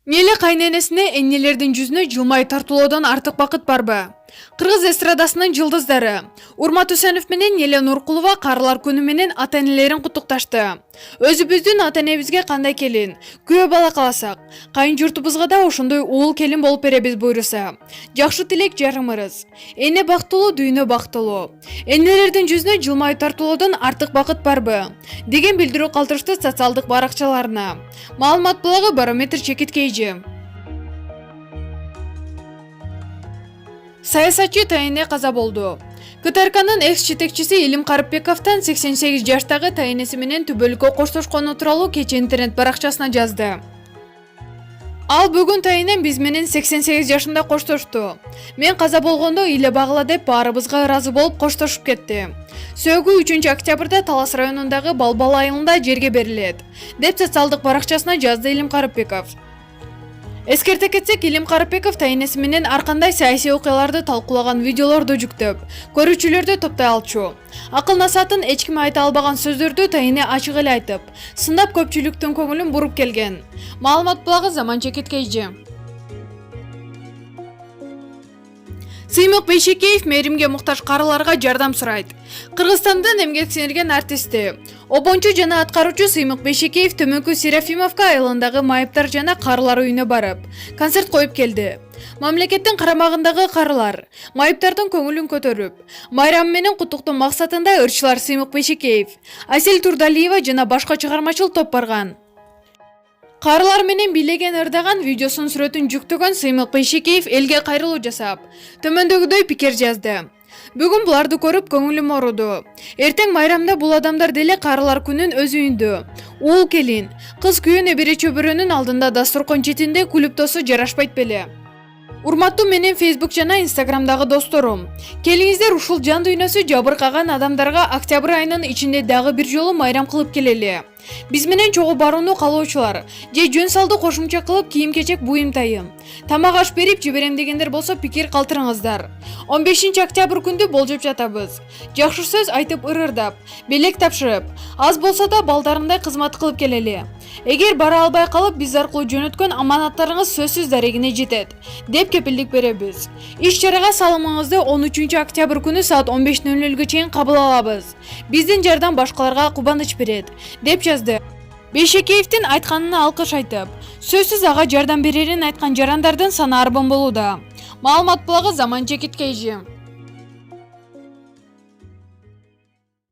Неле кайненесине эннелердин жүзүнө жылмай тартуулоодон артык бакыт барбы? Кыргыз эстрадасынын жылдыздары Урмат Үсенов менен Неле Нуркулова карылар күнү менен ата-энелерин куттукташты. Өзүбүздүн ата-энебизге кандай келин, күйөө бала каласак, кайын журтубузга да ошондой уул келин болуп беребиз буйруса. Жакшы тилек жарымырыз. Эне бактылуу, дүйнө бактылуу. Энелердин жүзүнө жылмай тартуулоодон артык бакыт барбы? Деген билдирүү калтырышты социалдык баракчаларына. Маалымат булагы Барометр чекиткейжи. Саясатчы Тайыне каза болду. КТРКнын экс-жетекчиси Илим Карыпбековдон 88 жаштагы тайынеси менен түбөлүккө коштошкону тууралуу кечээ интернет баракчасына жазды. Ал бүгүн Тайынен биз менен 88 жашында коштошту. Мен каза болгондо иле багыла деп баарыбызга ыраазы болуп коштошуп кетти. Сөөгү 3 октябрда Талас районундагы Балбал айылында жерге берилет, деп социалдык баракчасына жазды Илим Карыпбеков. Эскерте кетсек, Илим Карыпбеков тайынеси менен ар кандай саясий окуяларды талкуулаган видеолорду жүктөп, көрүүчүлөрдү топтой алчу. Акыл насаатын эч ким айта албаган сөздөрдү Тайыне ачык эле айтып, сындап көпчүлүктүн көңүлүн буруп келген. Маалымат булагы Заман чекиткейжи. Сыймык Бейшекеев мээримге муктаж карыларга жардам сурайт. Кыргызстандын эмгек сиңирген артисти, обончу жана аткаруучу Сыймык Бейшекеев Төмөнкү Серафимовка айылындагы майыптар жана карылар үйүнө барып, концерт коюп келди. Мамлекеттин карамагындагы карылар майыптардын көңүлүн көтөрүп, майрам менен куттуктоо максатында ырчылар Сыймык Бейшекеев, Асель Турдалиева жана башка чыгармачыл топ барган. Карылар менен бийлеген ырдаган видеосунун сүрөтүн жүктөгөн Сыймык Бейшекеев элге кайрылуу жасап, төмөндөгүдөй пикир жазды. Бүгүн буларды көрүп көңүлүм ооруду. Эртең майрамда бул адамдар деле карылар күнүн өз үйүндө. Уул келин, кыз күйөө небере чөбөрөнүн алдында дасторкон четинде күлүп тосу жарашпайт беле? Урматтуу менен Facebook жана Instagramдагы досторум, келиңиздер ушул жан дүйнөсү жабыркаган адамдарга октябрь айынын ичинде дагы бир жолу майрам кылып келели. Биз менен чогуу барууну каалоочулар же жөн салды кошумча кылып кийим-кечек буюмтайым, тамак аш берип жиберем дегендер болсо пикир калтырыңыздар. 15 октябрь күндү болжоп жатабыз. Жакшы сөз айтып ырырдап, белек тапшырып, аз болсо да балдарындай кызмат кылып келели. Эгер бара албай калып биз аркылуу жөнөткөн аманаттарыңыз сөзсүз дарегине жетет, деп кепилдик беребиз. Иш-чарага салымыңызды 13 октябрь күнү саат 15:00 чейин кабыл алабыз. Биздин жардам башкаларга кубаныч берет, деп жазды. Бейшекеевдин айтканына алкыш айтып, сөзсүз ага жардам берерин айткан жарандардын саны арбын болууда. Маалымат булагы Заман чекиткейжи.